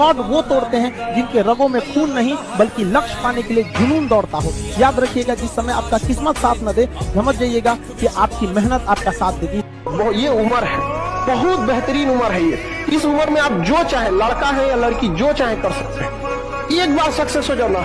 Record वो तोड़ते हैं जिनके रगों में खून नहीं बल्कि लक्ष्य पाने के लिए जुनून दौड़ता हो। याद रखिएगा, जिस समय आपका किस्मत साथ न दे, समझ जाइएगा कि आपकी मेहनत आपका साथ देगी। ये उम्र है, बहुत बेहतरीन उम्र है ये। इस उम्र में आप जो चाहे, लड़का है या लड़की, जो चाहे कर सकते हैं। एक बार सक्सेस हो जाना,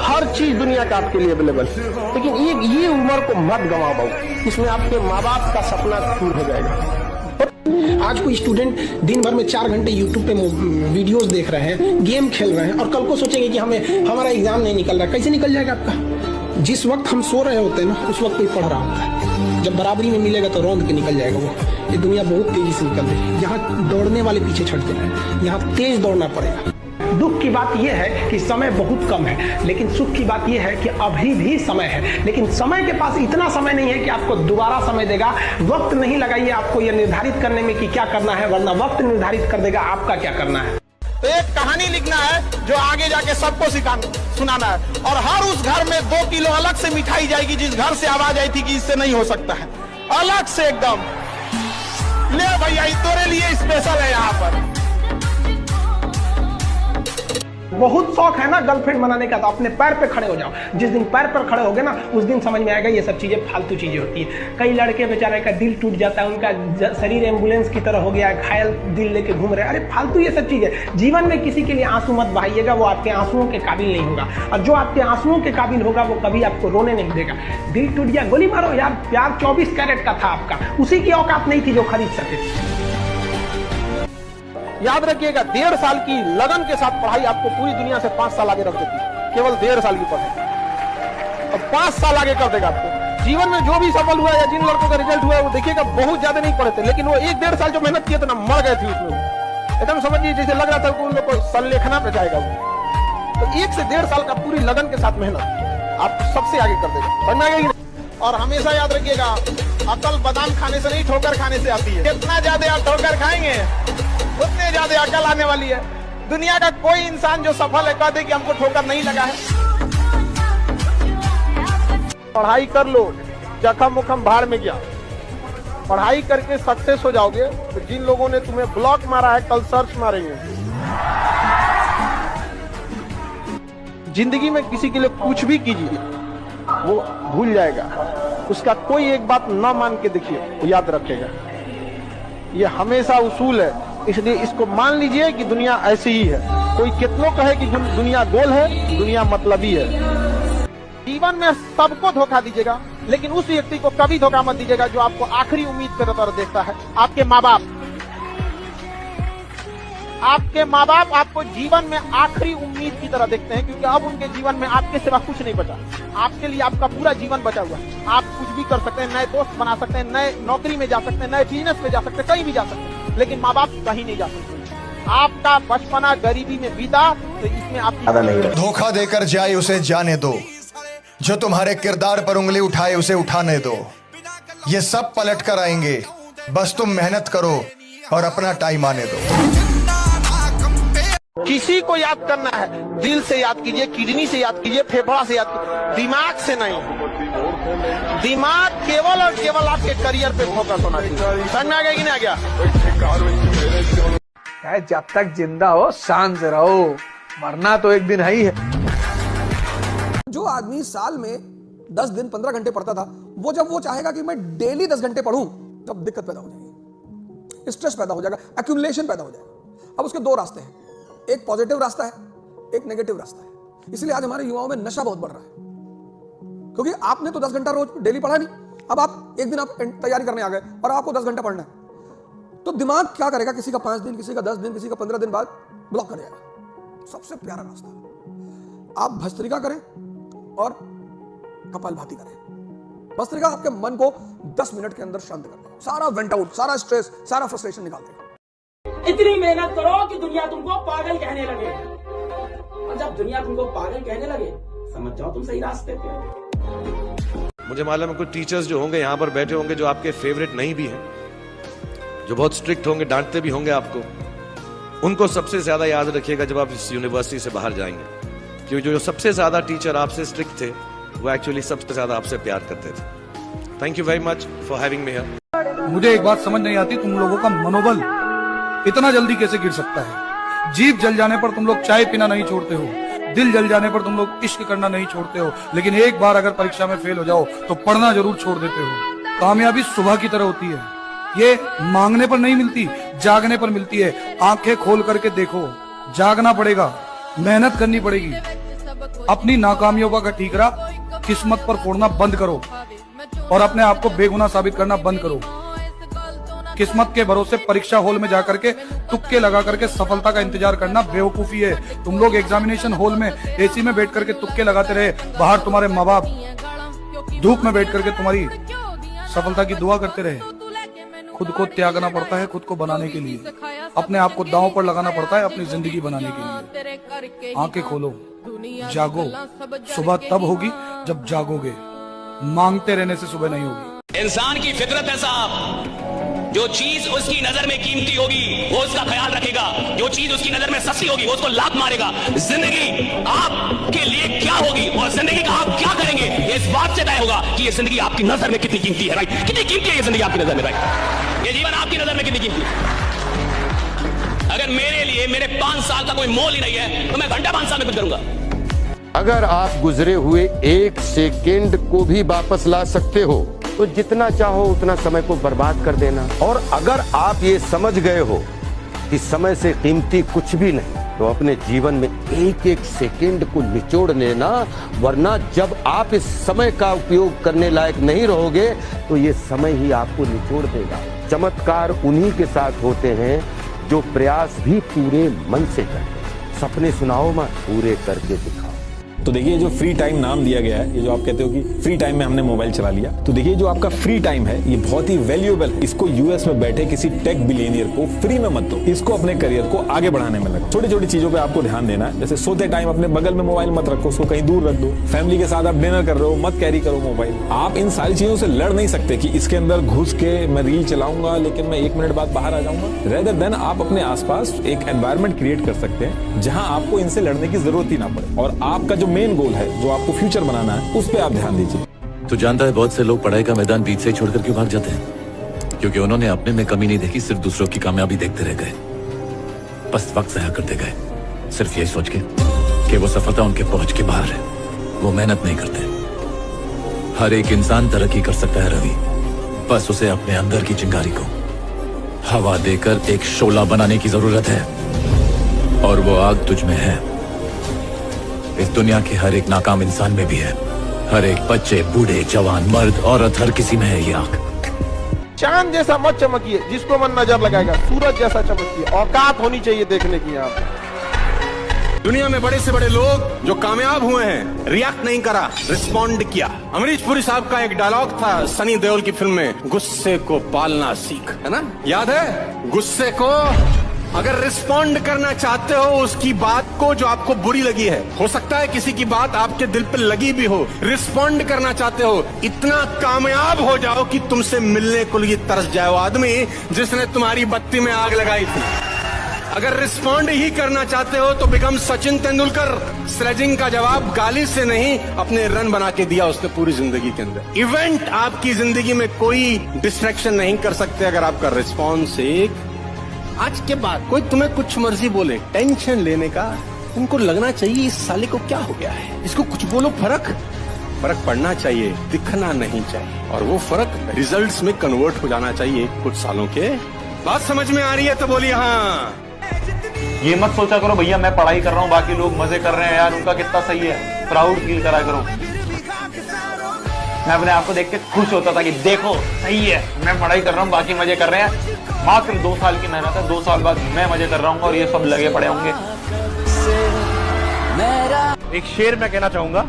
हर चीज दुनिया का आपके लिए अवेलेबल, लेकिन ये उम्र को मत गंवा पाओ। इसमें आपके माँ बाप का सपना पूरा हो जाएगा। आज कोई स्टूडेंट दिन भर में 4 घंटे यूट्यूब पे वीडियोस देख रहे हैं, गेम खेल रहे हैं, और कल को सोचेंगे कि हमारा एग्जाम नहीं निकल रहा। कैसे निकल जाएगा आपका? जिस वक्त हम सो रहे होते हैं ना, उस वक्त कोई पढ़ रहा होता है। जब बराबरी में मिलेगा तो रौंद के निकल जाएगा वो। ये दुनिया बहुत तेजी से निकल रही है। यहाँ दौड़ने वाले पीछे छटते हैं, यहाँ तेज दौड़ना पड़ेगा। दुख की बात यह है कि समय बहुत कम है, लेकिन सुख की बात यह है कि अभी भी समय है। लेकिन समय के पास इतना समय नहीं है कि आपको दोबारा समय देगा। वक्त नहीं लगाइए आपको यह निर्धारित करने में कि क्या करना है, वरना वक्त निर्धारित कर देगा आपका क्या करना है। तो एक कहानी लिखना है जो आगे जाके सबको सुनाना है, और हर उस घर में 2 किलो अलग से मिठाई जाएगी जिस घर से आवाज आई थी कि इससे नहीं हो सकता है, अलग से एकदम। ले भैया, तेरे लिए स्पेशल है यहाँ पर। बहुत शौक है ना गर्लफ्रेंड बनाने का, तो अपने पैर पे खड़े हो जाओ। जिस दिन पैर पर खड़े होगे ना, उस दिन समझ में आएगा ये सब चीजें फालतू चीजें होती है। कई लड़के बेचारे का दिल टूट जाता है, उनका शरीर एम्बुलेंस की तरह हो गया है, घायल दिल लेके घूम रहे हैं। अरे फालतू ये सब चीजें। जीवन में किसी के लिए आंसू मत बहाइएगा, वो आपके आंसुओं के काबिल नहीं होगा। और जो आपके आंसुओं के काबिल होगा वो कभी आपको रोने नहीं देगा। दिल टूट गया, गोली मारो यार। प्यार 24 कैरेट का था आपका, उसी की औकात नहीं थी जो खरीद सके। याद रखिएगा, 1.5 साल की लगन के साथ पढ़ाई आपको पूरी दुनिया से 5 साल आगे रख देती है। केवल 1.5 साल की पढ़ाई और 5 साल आगे कर देगा आपको। जीवन में जो भी सफल हुआ या जिन लड़कों का रिजल्ट हुआ है, वो देखिएगा बहुत ज्यादा नहीं पढ़े थे, लेकिन वो 1-1.5 साल जो मेहनत किए थे ना, मर गए थे उसमें। एकदम समझिए जैसे लग रहा था कि उन लोग को संलेखना पे जाएगा वो। तो 1 से 1.5 साल का पूरी लगन के साथ मेहनत आपको सबसे आगे कर देगा। समझ में आएगा? और हमेशा याद रखिएगा, अकल बादाम खाने से नहीं, ठोकर खाने से आती है। जितना ज्यादा आप ठोकर खाएंगे उतने ज्यादा अकल आने वाली है। दुनिया का कोई इंसान जो सफल है कहते कि हमको ठोकर नहीं लगा है। पढ़ाई कर लो, जखम मुखम भाड़ में गया। पढ़ाई करके सक्सेस हो जाओगे, तो जिन लोगों ने तुम्हें ब्लॉक मारा है, कल सर्च मारेंगे। जिंदगी में किसी के लिए कुछ भी कीजिए, वो भूल जाएगा। उसका कोई एक बात ना मान के देखिए, वो याद रखेगा। ये हमेशा उसूल है, इसलिए इसको मान लीजिए कि दुनिया ऐसी ही है। कोई कितनों कहे कि दुनिया गोल है, दुनिया मतलबी है। जीवन में सबको धोखा दीजिएगा, लेकिन उस व्यक्ति को कभी धोखा मत दीजिएगा जो आपको आखिरी उम्मीद की तरह देखता है। आपके माँ बाप, आपके माँ बाप आपको जीवन में आखिरी उम्मीद की तरह देखते हैं, क्योंकि अब उनके जीवन में आपके सिवा कुछ नहीं बचा। आपके लिए आपका पूरा जीवन बचा हुआ है। आप कुछ भी कर सकते हैं, नए दोस्त बना सकते हैं, नए नौकरी में जा सकते हैं, नए बिजनेस में जा सकते हैं, कहीं भी जा सकते हैं, लेकिन माँ बाप कहीं नहीं जा सकते। आपका बचपना गरीबी में बीता, तो इसमें आपकी धोखा देकर जाए उसे जाने दो, जो तुम्हारे किरदार पर उंगली उठाए उसे उठाने दो। ये सब पलट कर आएंगे, बस तुम मेहनत करो और अपना टाइम आने दो। किसी को याद करना है, दिल से याद कीजिए, किडनी से याद कीजिए, फेफड़ा से याद कीजिए, दिमाग से नहीं। दिमाग केवल और केवल आपके करियर पे फोकस होना चाहिए। समझ में आ गया कि नहीं आ गया? जब तक जिंदा हो शांत से रहो, मरना तो एक दिन है ही है। जो आदमी साल में 10 दिन 15 घंटे पढ़ता था, वो जब वो चाहेगा कि मैं डेली 10 घंटे पढ़ूं, तब दिक्कत पैदा हो जाएगी, स्ट्रेस पैदा हो जाएगा, एक्यूमुलेशन पैदा हो जाएगा। अब उसके 2 रास्ते हैं, एक पॉजिटिव रास्ता है, एक नेगेटिव रास्ता है। इसलिए आज हमारे युवाओं में नशा बहुत बढ़ रहा है, क्योंकि आपने तो 10 घंटा रोज डेली पढ़ा नहीं। अब आप एक दिन आप तैयारी करने आ गए और आपको 10 घंटा पढ़ना है, तो दिमाग क्या करेगा? किसी का 5 दिन, किसी का 10 दिन, किसी का 15 दिन बाद ब्लॉक कर जाएगा। सबसे प्यारा रास्ता, आप भस्त्रिका करें और कपालभाति करें। भस्त्रिका आपके मन को 10 मिनट के अंदर शांत कर देगा, सारा वेंट आउट, सारा स्ट्रेस, सारा फ्रस्ट्रेशन निकाल देगा। इतनी मेहनत करो कि दुनिया तुमको पागल कहने लगे, और जब दुनिया तुमको पागल कहने लगे, समझ जाओ तुम सही रास्ते पे। मुझे मालूम है कुछ टीचर्स जो होंगे यहाँ पर बैठे होंगे जो आपके फेवरेट नहीं भी हैं, जो बहुत स्ट्रिक्ट होंगे, डांटते भी होंगे आपको। उनको सबसे ज्यादा याद रखिएगा जब आप इस यूनिवर्सिटी से बाहर जाएंगे, क्योंकि जो सबसे ज्यादा टीचर आपसे स्ट्रिक्ट थे, वो एक्चुअली सबसे ज्यादा आपसे प्यार करते थे। Thank you very much for having me here. मुझे एक बात समझ नहीं आती, तुम लोगों का मनोबल इतना जल्दी कैसे गिर सकता है? जीभ जल जाने पर तुम लोग चाय पीना नहीं छोड़ते हो, दिल जल जाने पर तुम लोग इश्क करना नहीं छोड़ते हो, लेकिन एक बार अगर परीक्षा में फेल हो जाओ तो पढ़ना जरूर छोड़ देते हो। कामयाबी सुबह की तरह होती है, ये मांगने पर नहीं मिलती, जागने पर मिलती है। आंखें खोल करके देखो, जागना पड़ेगा, मेहनत करनी पड़ेगी। अपनी नाकामियों का ठीकरा किस्मत पर फोड़ना बंद करो और अपने आप को बेगुनाह साबित करना बंद करो। किस्मत के भरोसे परीक्षा हॉल में जाकर के तुक्के लगा करके सफलता का इंतजार करना बेवकूफी है। तुम लोग एग्जामिनेशन हॉल में एसी में बैठ करके तुक्के लगाते रहे, बाहर तुम्हारे माँ बाप धूप में बैठ करके तुम्हारी सफलता की दुआ करते रहे। खुद को त्यागना पड़ता है खुद को बनाने के लिए, अपने आप को दांव पर लगाना पड़ता है अपनी जिंदगी बनाने के लिए। आंखें खोलो, जागो, सुबह तब होगी जब जागोगे, मांगते रहने से सुबह नहीं होगी। इंसान की फितरत है साहब, जो चीज उसकी नजर में कीमती होगी वो उसका ख्याल रखेगा, जो चीज उसकी नजर में सस्ती होगी वो उसको लात मारेगा। जिंदगी आपके लिए क्या होगी और जिंदगी का आप क्या करेंगे ये इस बात से तय होगा कि ये जिंदगी आपकी नजर में कितनी कीमती है। भाई कितनी कीमती है ये जिंदगी आपकी नजर में, भाई ये जीवन आपकी नजर में कितनी कीमती है। अगर मेरे लिए मेरे 5 साल का कोई मोल ही नहीं है तो मैं घंटा 5 साल में कुछ करूंगा। अगर आप गुजरे हुए 1 सेकेंड को भी वापस ला सकते हो तो जितना चाहो उतना समय को बर्बाद कर देना। और अगर आप ये समझ गए हो कि समय से कीमती कुछ भी नहीं तो अपने जीवन में 1-1 सेकेंड को निचोड़ लेना, वरना जब आप इस समय का उपयोग करने लायक नहीं रहोगे तो ये समय ही आपको निचोड़ देगा। चमत्कार उन्हीं के साथ होते हैं जो प्रयास भी पूरे मन से करते। सपने सुनाओ मत, पूरे करके दिखाओ। तो देखिए जो फ्री टाइम नाम दिया गया है, ये जो आप कहते हो कि फ्री टाइम में हमने मोबाइल चला लिया, तो देखिए जो आपका फ्री टाइम है ये बहुत ही वैल्यूएबल है। इसको यूएस में बैठे किसी टेक बिलियनियर को फ्री में मत दो, इसको अपने करियर को आगे बढ़ाने में लगाओ। छोटी छोटी चीजों पे आपको ध्यान देना है, जैसे सोते टाइम अपने बगल में मोबाइल मत रखो, उसको कहीं दूर रख दो। फैमिली के साथ आप डिनर कर रहे हो, मत कैरी करो मोबाइल। आप इन सारी चीजों से लड़ नहीं सकते कि इसके अंदर घुस के मैं रील चलाऊंगा लेकिन मैं 1 मिनट बाद बाहर आ जाऊंगा। रेदर देन आप अपने आसपास एक एनवायरमेंट क्रिएट कर सकते हैं जहां आपको इनसे लड़ने की जरूरत ही ना पड़े, और आपका जो मेन गोल है, जो आपको फ्यूचर बनाना है, उस पे आप ध्यान दीजिए। तो जानता है बहुत से लोग पढ़ाई का मैदान बीच से ही छोड़कर क्यों भाग जाते हैं? क्योंकि उन्होंने अपने में कमी नहीं देखी, सिर्फ दूसरों की कामयाबी देखते रह गए, बस वक्त ज़ाया करते गए, सिर्फ ये सोच के कि वो सफलता उनके पहुंच के बाहर है। वो मेहनत नहीं करते। हर एक इंसान तरक्की कर सकता है रवि, बस उसे अपने अंदर की चिंगारी को हवा देकर एक शोला बनाने की जरूरत है, और वो आग तुझ में है। इस दुनिया के हर एक नाकाम इंसान में भी है, हर एक बच्चे, बूढ़े, जवान, मर्द, औरत, हर किसी में है ये आग। चांद जैसा मत चमकिए, जिसको मन नजर लगाएगा सूरज जैसा चमकिए। औकात होनी चाहिए देखने की। यहाँ पे दुनिया में बड़े से बड़े लोग जो कामयाब हुए हैं, रिएक्ट नहीं करा, रिस्पॉन्ड किया। अमरीश पुरी साहब का एक डायलॉग था सनी देओल की फिल्म में, गुस्से को पालना सीख, है ना, याद है? गुस्से को अगर रिस्पॉन्ड करना चाहते हो उसकी बात को जो आपको बुरी लगी है, हो सकता है किसी की बात आपके दिल पे लगी भी हो, रिस्पॉन्ड करना चाहते हो, इतना कामयाब हो जाओ कि तुमसे मिलने को लिए तरस जाए वो आदमी जिसने तुम्हारी बत्ती में आग लगाई थी। अगर रिस्पॉन्ड ही करना चाहते हो तो बिकम सचिन तेंदुलकर। स्लेजिंग का जवाब गाली से नहीं, अपने रन बना के दिया उसने पूरी जिंदगी के अंदर। इवेंट आपकी जिंदगी में कोई डिस्ट्रैक्शन नहीं कर सकते अगर आपका रिस्पॉन्स एक। आज के बाद कोई तुम्हें कुछ मर्जी बोले, टेंशन लेने का तुमको लगना चाहिए इस साले को क्या हो गया है, इसको कुछ बोलो, फर्क पड़ना चाहिए, दिखना नहीं चाहिए, और वो फर्क रिजल्ट्स में कन्वर्ट हो जाना चाहिए कुछ सालों के। बात समझ में आ रही है तो बोलिए हाँ। ये मत सोचा करो भैया मैं पढ़ाई कर रहा हूँ बाकी लोग मजे कर रहे हैं यार, उनका कितना सही है, प्राउड फील करा करो। मैं अपने आप को देख के खुश होता था कि देखो सही है, मैं पढ़ाई कर रहा हूँ बाकी मजे कर रहे हैं। मात्र 2 साल की मेहनत है, 2 साल बाद मैं मजे कर रहा हूँ और ये सब लगे पड़े होंगे। एक शेर मैं कहना चाहूंगा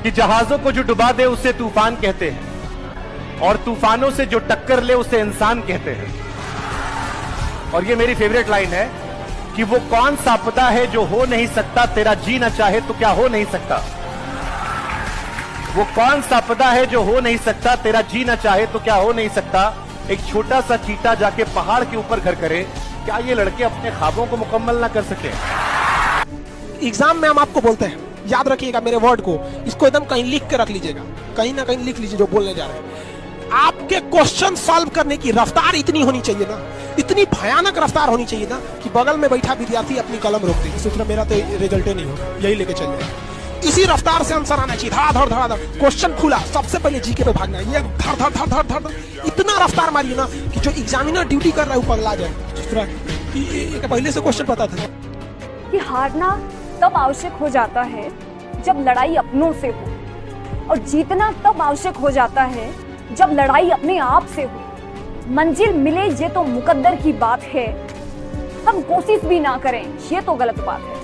कि जहाजों को जो डुबा दे उसे तूफान कहते हैं, और तूफानों से जो टक्कर ले उसे इंसान कहते हैं। और ये मेरी फेवरेट लाइन है कि वो कौन सा आपदा है जो हो नहीं सकता, तेरा जी न चाहे तो क्या हो नहीं सकता। वो कौन सा आपदा है जो हो नहीं सकता, तेरा जी न चाहे तो क्या हो नहीं सकता। एक छोटा सा चीता जाके पहाड़ के ऊपर घर करे, क्या ये लड़के अपने ख्वाबों को मुकम्मल ना कर सके? एग्जाम में हम आपको बोलते हैं, याद रखिएगा मेरे वर्ड को, इसको एकदम कहीं लिख के रख लीजिएगा, कहीं ना कहीं लिख लीजिए जो बोलने जा रहे हैं। आपके क्वेश्चन सॉल्व करने की रफ्तार इतनी होनी चाहिए ना, इतनी भयानक रफ्तार होनी चाहिए ना कि बगल में बैठा विद्यार्थी अपनी कलम रोक दे, सोच रहा मेरा तो रिजल्ट नहीं होगा, यही लेके चल जाए। इसी रफ्तार से आंसर आना चाहिए, धड़ाधड़ क्वेश्चन खुला, सबसे पहले जीके पे भागना है, ये धड़ इतना रफ्तार मारिए ना कि जो एग्जामिनर ड्यूटी कर रहा है वो पगला जाए। पहले से क्वेश्चन पता था कि हारना तब आवश्यक हो जाता है जब लड़ाई अपनों से हो, और जीतना तब आवश्यक हो जाता है जब लड़ाई अपने आप से हो। मंजिल मिले ये तो मुकद्दर की बात है, हम कोशिश भी ना करें ये तो गलत बात है।